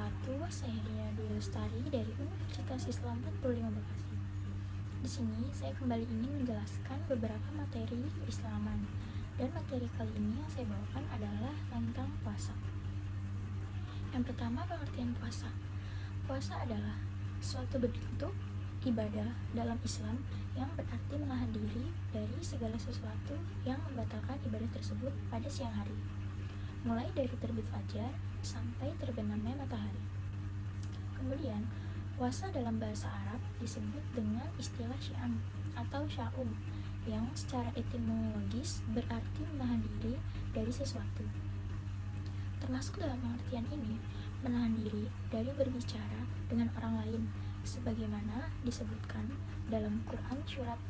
wabarakatuh. Saya Dina Dwi Lestari dari Universitas Islam 45 Bekasi. Di sini saya kembali ingin menjelaskan beberapa materi keislaman. Dan materi kali ini yang saya bawakan adalah tentang puasa. Yang pertama, pengertian puasa. Puasa adalah suatu bentuk ibadah dalam Islam yang berarti menahan diri dari segala sesuatu yang membatalkan ibadah tersebut pada siang hari, mulai dari terbit fajar sampai terbenamnya matahari. Kemudian, puasa dalam bahasa Arab disebut dengan istilah syam atau syaum yang secara etimologis berarti menahan diri dari sesuatu. Termasuk dalam pengertian ini, menahan diri dari berbicara dengan orang lain sebagaimana disebutkan dalam Quran surat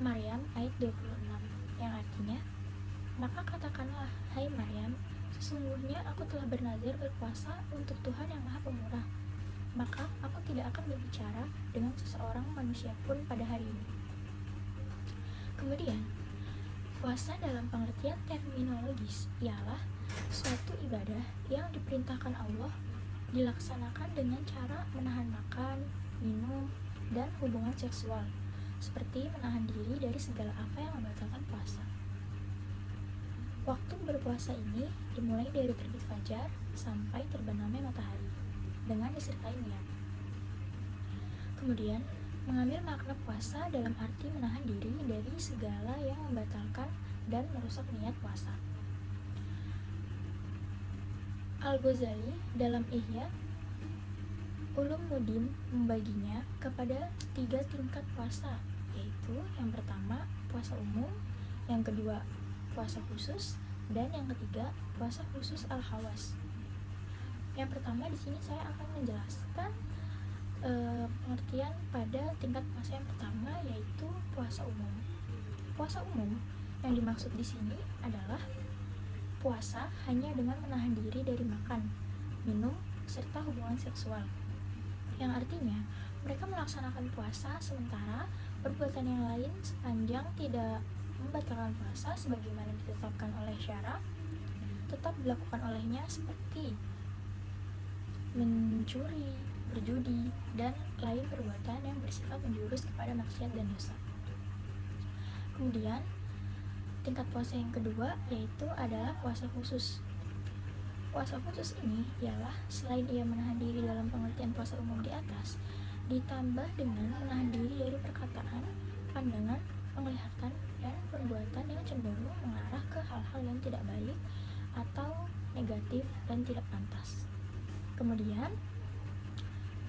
Maryam ayat 26 yang artinya, "Maka katakanlah, hai Maryam, sesungguhnya aku telah bernazar berpuasa untuk Tuhan yang Maha Pemurah, maka aku tidak akan berbicara dengan seseorang manusia pun pada hari ini." Kemudian, puasa dalam pengertian terminologis ialah suatu ibadah yang diperintahkan Allah dilaksanakan dengan cara menahan makan, minum, dan hubungan seksual, seperti menahan diri dari segala apa yang membatalkan puasa. Waktu berpuasa ini dimulai dari terbit fajar sampai terbenamnya matahari dengan disertai niat. Kemudian, mengambil makna puasa dalam arti menahan diri dari segala yang membatalkan dan merusak niat puasa. Al-Ghazali dalam Ihya Ulumuddin membaginya kepada 3 tingkat puasa, yaitu yang pertama puasa umum, yang kedua puasa khusus, dan yang ketiga puasa khusus al-khawas. Yang pertama di sini saya akan menjelaskan pengertian pada tingkat puasa yang pertama, yaitu puasa umum. Puasa umum yang dimaksud di sini adalah puasa hanya dengan menahan diri dari makan, minum, serta hubungan seksual. Yang artinya, mereka melaksanakan puasa sementara perbuatan yang lain sepanjang tidak membatalkan puasa sebagaimana ditetapkan oleh syara tetap dilakukan olehnya, seperti mencuri, berjudi, dan lain perbuatan yang bersifat menjurus kepada maksiat dan dosa. Kemudian, tingkat puasa yang kedua yaitu adalah puasa khusus. Puasa khusus ini ialah selain ia menahan diri dalam pengertian puasa umum di atas, ditambah dengan menahan diri dari perkataan, pandangan, penglihatan, dan perbuatan yang cenderung mengarah ke hal-hal yang tidak baik atau negatif dan tidak pantas. Kemudian,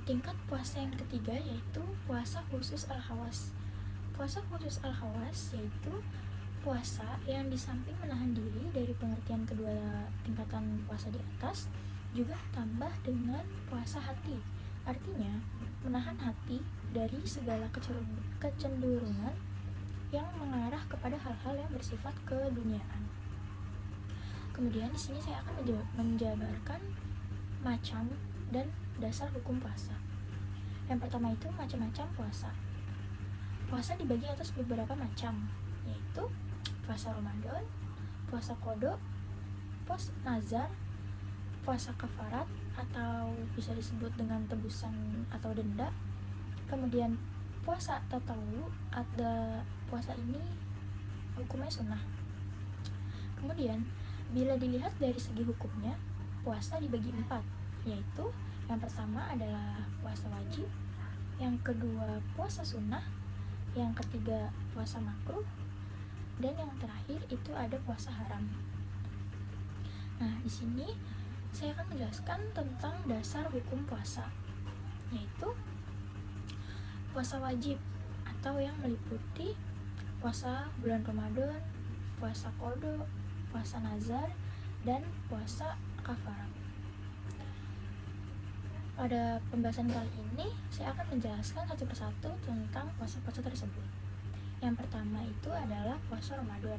tingkat puasa yang ketiga yaitu puasa khusus al-khawas. Puasa khusus al-khawas yaitu puasa yang di samping menahan diri dari pengertian kedua tingkatan puasa di atas, juga tambah dengan puasa hati. Artinya, menahan hati dari segala kecenderungan yang mengarah kepada hal-hal yang bersifat keduniaan. Kemudian di sini saya akan menjabarkan macam dan dasar hukum puasa. Yang pertama itu macam-macam puasa. Puasa dibagi atas beberapa macam, yaitu puasa Ramadan, puasa qada, puasa nazar, puasa kafarat atau bisa disebut dengan tebusan atau denda. Kemudian puasa tatawu, ada puasa ini hukumnya sunnah. Kemudian bila dilihat dari segi hukumnya, puasa dibagi 4, yaitu yang pertama adalah puasa wajib, yang kedua puasa sunnah, yang ketiga puasa makruh, dan yang terakhir itu ada puasa haram. Nah, di sini saya akan menjelaskan tentang dasar hukum puasa, yaitu puasa wajib atau yang meliputi puasa bulan Ramadan, puasa qada, puasa nazar, dan puasa kafarat. Pada pembahasan kali ini, saya akan menjelaskan satu persatu tentang puasa-puasa tersebut. Yang pertama itu adalah puasa Ramadan.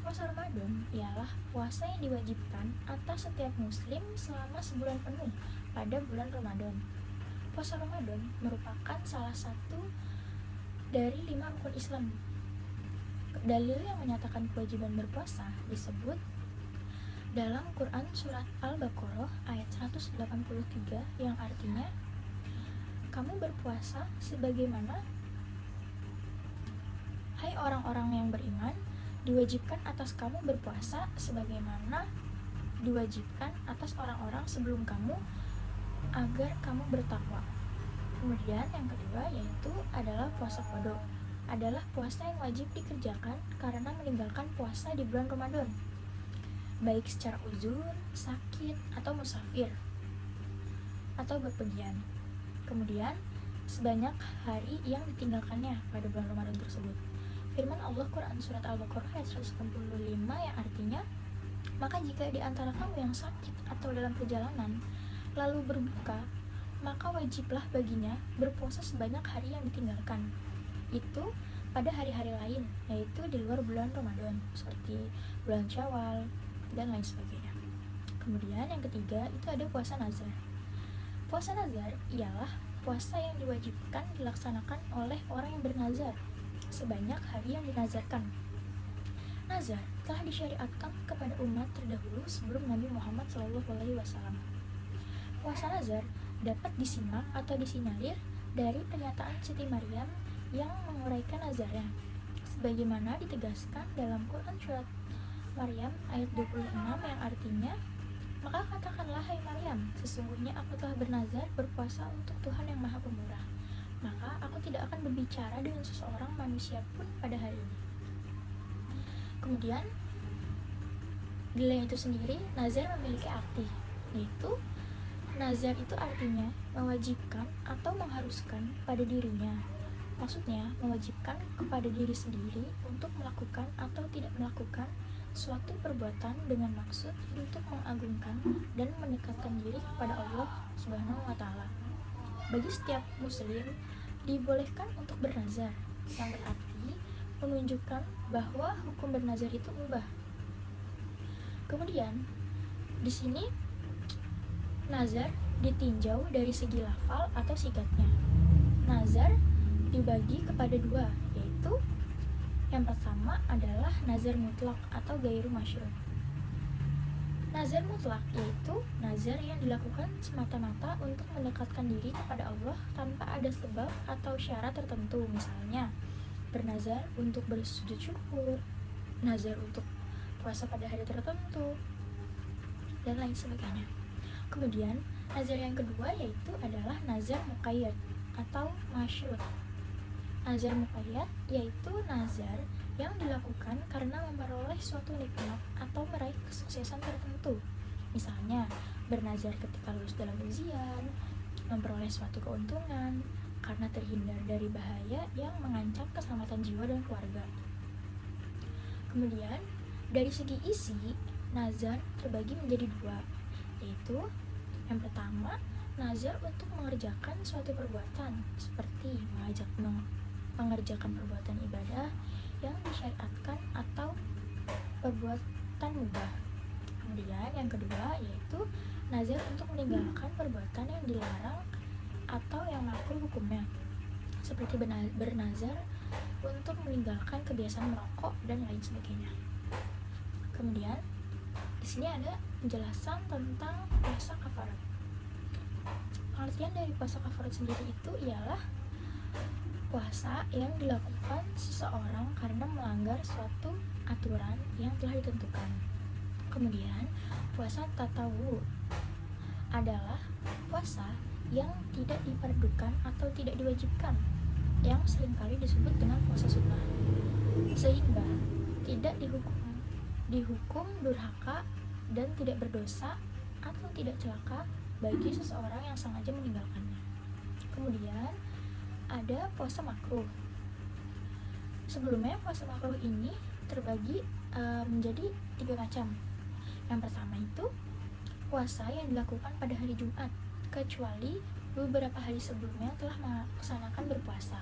Puasa Ramadan ialah puasa yang diwajibkan atas setiap muslim selama sebulan penuh pada bulan Ramadan. Puasa Ramadan merupakan salah satu dari 5 rukun Islam. Dalil yang menyatakan kewajiban berpuasa disebut dalam Quran surat Al-Baqarah ayat 183 yang artinya, kamu berpuasa sebagaimana hai orang-orang yang beriman, diwajibkan atas kamu berpuasa sebagaimana diwajibkan atas orang-orang sebelum kamu agar kamu bertakwa. Kemudian yang kedua yaitu adalah puasa qada. Adalah puasa yang wajib dikerjakan karena meninggalkan puasa di bulan Ramadan, baik secara uzur, sakit, atau musafir, atau bepergian. Kemudian sebanyak hari yang ditinggalkannya pada bulan Ramadan tersebut. Firman Allah Quran surat Al-Baqarah ayat 185 yang artinya, maka jika di antara kamu yang sakit atau dalam perjalanan lalu berbuka, maka wajiblah baginya berpuasa sebanyak hari yang ditinggalkan itu pada hari-hari lain, yaitu di luar bulan Ramadan seperti bulan Syawal dan lain sebagainya. Kemudian yang ketiga itu ada puasa nazar. Puasa nazar ialah puasa yang diwajibkan dilaksanakan oleh orang yang bernazar sebanyak hari yang dinazarkan. Nazar telah disyariatkan kepada umat terdahulu sebelum Nabi Muhammad SAW. Puasa nazar dapat disimak atau disinyalir dari pernyataan Siti Maryam yang menguraikan nazarnya, sebagaimana ditegaskan dalam Quran surat Maryam ayat 26 yang artinya, maka katakanlah hai Maryam, sesungguhnya aku telah bernazar berpuasa untuk Tuhan yang Maha Pemurah, maka aku tidak akan berbicara dengan seseorang manusia pun pada hari ini. Kemudian di lain itu sendiri, nazar memiliki arti, yaitu nazar itu artinya mewajibkan atau mengharuskan pada dirinya. Maksudnya mewajibkan kepada diri sendiri untuk melakukan atau tidak melakukan suatu perbuatan dengan maksud untuk mengagungkan dan mendekatkan diri kepada Allah Subhanahu wa Ta'ala. Bagi setiap muslim dibolehkan untuk bernazar, yang berarti menunjukkan bahwa hukum bernazar itu mubah. Kemudian di sini nazar ditinjau dari segi lafal atau sigatnya. Nazar dibagi kepada dua, yaitu yang pertama adalah nazar mutlak atau ghairu masyru'. Nazar mutlak yaitu nazar yang dilakukan semata-mata untuk mendekatkan diri kepada Allah tanpa ada sebab atau syarat tertentu, misalnya bernazar untuk bersujud syukur, nazar untuk puasa pada hari tertentu, dan lain sebagainya. Kemudian nazar yang kedua yaitu adalah nazar muqayyad atau masyru'. Nazar muqayyad yaitu nazar yang dilakukan karena memperoleh suatu nikmat atau meraih kesuksesan tertentu, misalnya bernazar ketika lulus dalam ujian, memperoleh suatu keuntungan karena terhindar dari bahaya yang mengancam keselamatan jiwa dan keluarga. Kemudian dari segi isi, nazar terbagi menjadi dua, yaitu yang pertama nazar untuk mengerjakan suatu perbuatan seperti mengerjakan perbuatan ibadah yang disyariatkan atau perbuatan mubah. Kemudian yang kedua yaitu nazar untuk meninggalkan perbuatan yang dilarang atau yang makruh hukumnya, seperti bernazar untuk meninggalkan kebiasaan merokok dan lain sebagainya. Kemudian di sini ada penjelasan tentang puasa kafarat. Pengertian dari puasa kafarat sendiri itu ialah puasa yang dilakukan seseorang karena melanggar suatu aturan yang telah ditentukan. Kemudian puasa tatawu adalah puasa yang tidak diperdukan atau tidak diwajibkan, yang seringkali disebut dengan puasa sunnah, sehingga tidak dihukum durhaka dan tidak berdosa atau tidak celaka bagi seseorang yang sengaja meninggalkannya. Kemudian ada puasa makruh. Sebelumnya puasa makruh ini terbagi menjadi 3 macam. Yang pertama itu puasa yang dilakukan pada hari Jumat, kecuali beberapa hari sebelumnya telah melaksanakan berpuasa.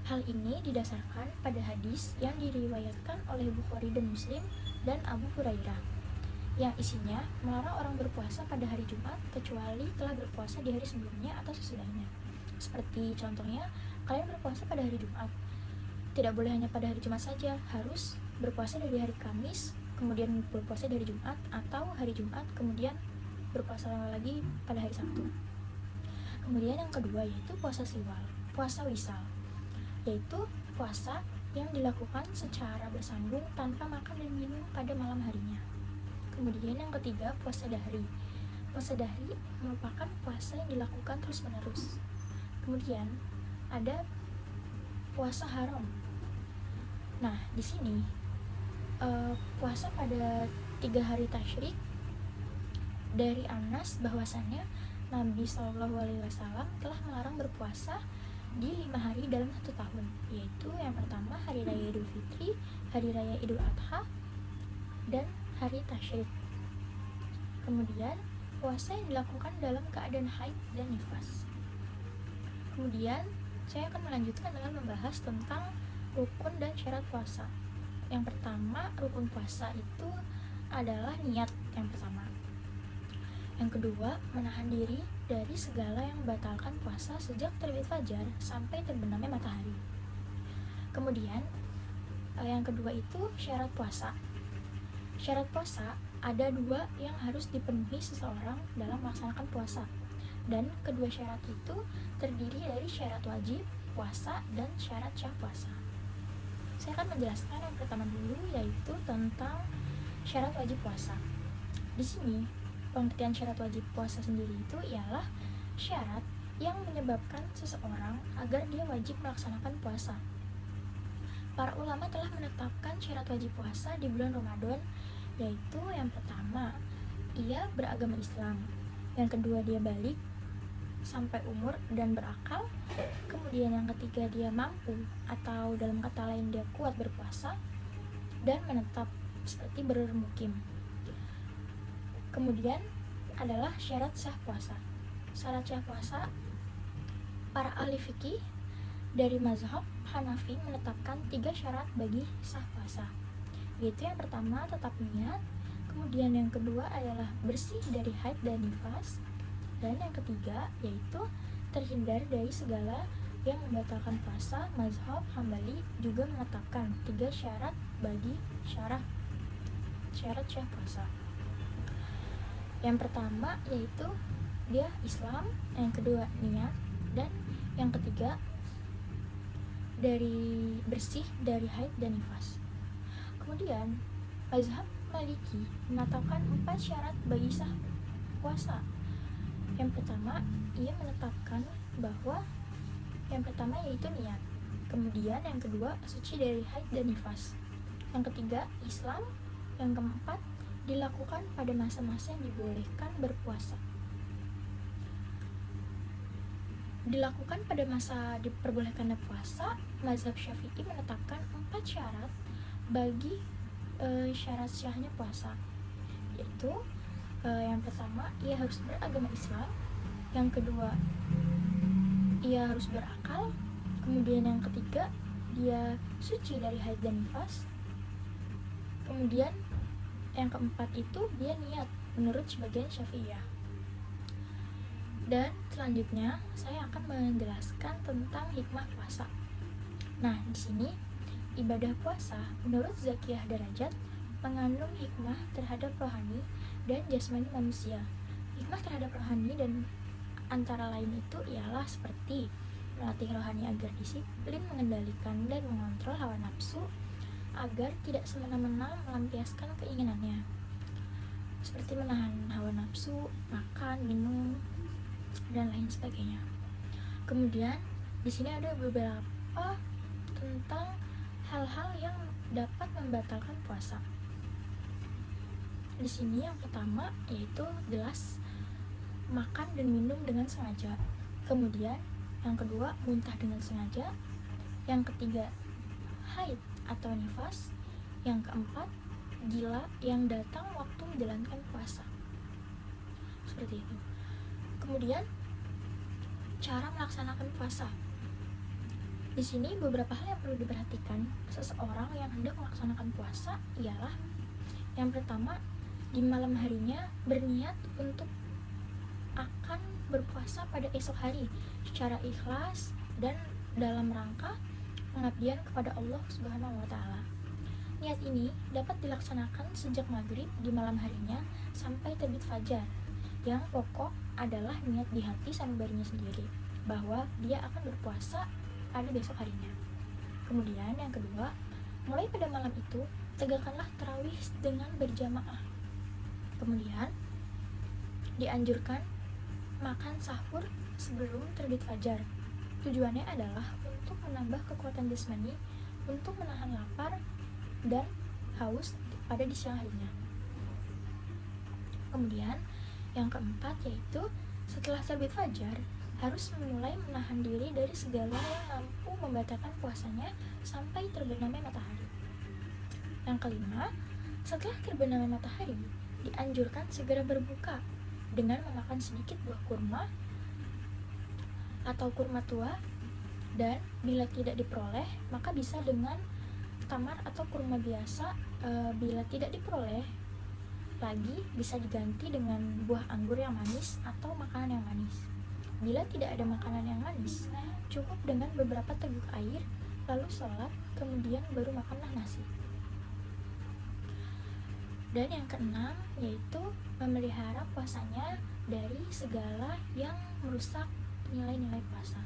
Hal ini didasarkan pada hadis yang diriwayatkan oleh Bukhari dan Muslim dan Abu Hurairah, yang isinya melarang orang berpuasa pada hari Jumat kecuali telah berpuasa di hari sebelumnya atau sesudahnya. Seperti contohnya, kalian berpuasa pada hari Jumat, tidak boleh hanya pada hari Jumat saja, harus berpuasa dari hari Kamis kemudian berpuasa di hari Jumat, atau hari Jumat kemudian berpuasa lagi pada hari Sabtu. Kemudian yang kedua yaitu puasa wisal, yaitu puasa yang dilakukan secara bersambung tanpa makan dan minum pada malam harinya. Kemudian yang ketiga puasa dahri. Puasa dahri merupakan puasa yang dilakukan terus-menerus. Kemudian ada puasa haram. Nah, di sini puasa pada 3 hari tasyrik dari Anas bahwasannya Nabi SAW telah melarang berpuasa di 5 hari dalam 1 tahun, yaitu yang pertama hari raya Idul Fitri, hari raya Idul Adha, dan hari tasyrik. Kemudian puasa yang dilakukan dalam keadaan haid dan nifas. Kemudian saya akan melanjutkan dengan membahas tentang rukun dan syarat puasa. Yang pertama, rukun puasa itu adalah niat yang pertama. Yang kedua, menahan diri dari segala yang membatalkan puasa sejak terbit fajar sampai terbenamnya matahari. Kemudian, yang kedua itu syarat puasa. Syarat puasa ada 2 yang harus dipenuhi seseorang dalam melaksanakan puasa. Dan kedua syarat itu terdiri dari syarat wajib puasa dan syarat syah puasa. Saya akan menjelaskan yang pertama dulu, yaitu tentang syarat wajib puasa. Di sini, pengertian syarat wajib puasa sendiri itu ialah syarat yang menyebabkan seseorang agar dia wajib melaksanakan puasa. Para ulama telah menetapkan syarat wajib puasa di bulan Ramadan, yaitu yang pertama, ia beragama Islam. Yang kedua, dia balik sampai umur dan berakal. Kemudian yang ketiga, dia mampu atau dalam kata lain dia kuat berpuasa dan menetap seperti bermukim. Kemudian adalah syarat sah puasa. Syarat sah puasa, para ahli fikih dari mazhab Hanafi menetapkan 3 syarat bagi sah puasa, yaitu yang pertama tetap niat, kemudian yang kedua adalah bersih dari haid dan nifas, dan yang ketiga yaitu terhindar dari segala yang membatalkan puasa. Mazhab Hambali juga menetapkan 3 syarat bagi syarat syah puasa. Yang pertama yaitu dia Islam, yang kedua niat, dan yang ketiga dari bersih dari haid dan nifas. Kemudian mazhab Maliki menetapkan 4 syarat bagi sah puasa. Yang pertama, ia menetapkan bahwa yang pertama yaitu niat, kemudian yang kedua suci dari haid dan nifas, yang ketiga Islam, yang keempat dilakukan pada masa-masa yang dibolehkan berpuasa. Dilakukan pada masa diperbolehkan berpuasa, mazhab Syafi'i menetapkan 4 syarat bagi syarat syahnya puasa, yaitu yang pertama, ia harus beragama Islam, yang kedua ia harus berakal, kemudian yang ketiga dia suci dari haid dan nifas, kemudian yang keempat itu dia niat menurut sebagian Syafi'iyah. Dan selanjutnya saya akan menjelaskan tentang hikmah puasa. Nah, di sini ibadah puasa menurut Zakiyah Darajat mengandung hikmah terhadap rohani dan jasmani manusia. Hikmah terhadap rohani dan antara lain itu ialah seperti melatih rohani agar disiplin, mengendalikan dan mengontrol hawa nafsu agar tidak semena-mena melampiaskan keinginannya, seperti menahan hawa nafsu, makan, minum, dan lain sebagainya. Kemudian di sini ada beberapa tentang hal-hal yang dapat membatalkan puasa. Di sini yang pertama yaitu jelas makan dan minum dengan sengaja. Kemudian yang kedua muntah dengan sengaja. Yang ketiga haid atau nifas. Yang keempat gila yang datang waktu menjalankan puasa. Seperti itu. Kemudian cara melaksanakan puasa. Di sini beberapa hal yang perlu diperhatikan seseorang yang hendak melaksanakan puasa ialah yang pertama, di malam harinya berniat untuk akan berpuasa pada esok hari secara ikhlas dan dalam rangka pengabdian kepada Allah Subhanahu wa Ta'ala. Niat ini dapat dilaksanakan sejak maghrib di malam harinya sampai terbit fajar. Yang pokok adalah niat di hati sanubarinya sendiri bahwa dia akan berpuasa pada besok harinya. Kemudian yang kedua, mulai pada malam itu tegakkanlah tarawih dengan berjamaah. Kemudian dianjurkan makan sahur sebelum terbit fajar. Tujuannya adalah untuk menambah kekuatan jasmani, untuk menahan lapar dan haus pada di siang harinya. Kemudian yang keempat yaitu setelah terbit fajar harus mulai menahan diri dari segala yang mampu membatalkan puasanya sampai terbenamnya matahari. Yang kelima, setelah terbenamnya matahari dianjurkan segera berbuka dengan memakan sedikit buah kurma atau kurma tua, dan bila tidak diperoleh maka bisa dengan tamar atau kurma biasa. Bila tidak diperoleh lagi bisa diganti dengan buah anggur yang manis atau makanan yang manis. Bila tidak ada makanan yang manis, cukup dengan beberapa teguk air, lalu sholat, kemudian baru makanlah nasi. Dan yang keenam yaitu memelihara puasanya dari segala yang merusak nilai-nilai puasa.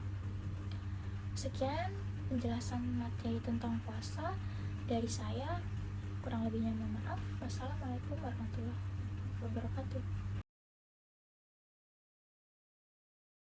Sekian penjelasan materi tentang puasa dari saya. Kurang lebihnya mohon maaf. Wassalamualaikum warahmatullahi wabarakatuh.